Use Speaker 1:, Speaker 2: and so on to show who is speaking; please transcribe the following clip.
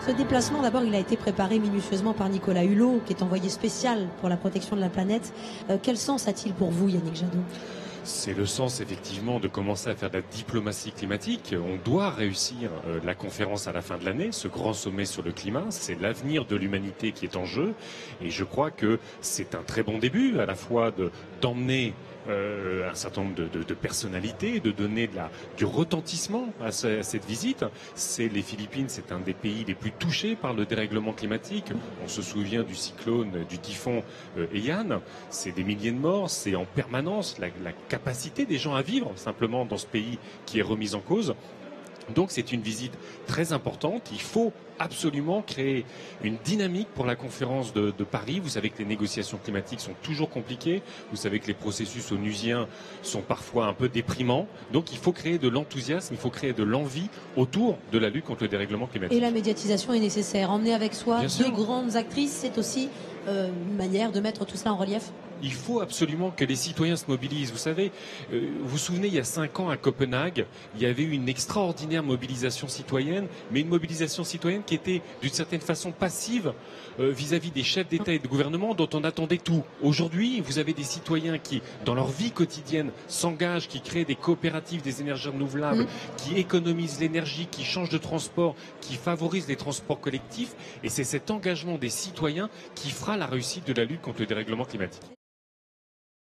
Speaker 1: Ce déplacement, d'abord, il a été préparé minutieusement par Nicolas Hulot, qui est envoyé spécial pour la protection de la planète. Quel sens a-t-il pour vous, Yannick Jadot?
Speaker 2: C'est le sens effectivement de commencer à faire de la diplomatie climatique. On doit réussir la conférence à la fin de l'année, ce grand sommet sur le climat. C'est l'avenir de l'humanité qui est en jeu. Et je crois que c'est un très bon début, à la fois d'emmener un certain nombre de personnalités, de donner du retentissement à cette visite. Les Philippines, c'est un des pays les plus touchés par le dérèglement climatique. On se souvient du cyclone, du typhon Haiyan. C'est des milliers de morts, c'est en permanence la capacité des gens à vivre simplement dans ce pays qui est remise en cause. Donc c'est une visite très importante. Il faut absolument créer une dynamique pour la conférence de Paris. Vous savez que les négociations climatiques sont toujours compliquées. Vous savez que les processus onusiens sont parfois un peu déprimants. Donc il faut créer de l'enthousiasme, il faut créer de l'envie autour de la lutte contre le dérèglement climatique.
Speaker 1: Et la médiatisation est nécessaire. Emmener avec soi
Speaker 2: Bien sûr.
Speaker 1: deux grandes actrices, c'est aussi une manière de mettre tout cela en relief.
Speaker 2: Il faut absolument que les citoyens se mobilisent. Vous savez, vous vous souvenez, il y a 5 ans à Copenhague, il y avait eu une extraordinaire mobilisation citoyenne, mais une mobilisation citoyenne qui était d'une certaine façon passive vis-à-vis des chefs d'État et de gouvernement dont on attendait tout. Aujourd'hui, vous avez des citoyens qui, dans leur vie quotidienne, s'engagent, qui créent des coopératives des énergies renouvelables, qui économisent l'énergie, qui changent de transport, qui favorisent les transports collectifs. Et c'est cet engagement des citoyens qui fera la réussite de la lutte contre le dérèglement climatique.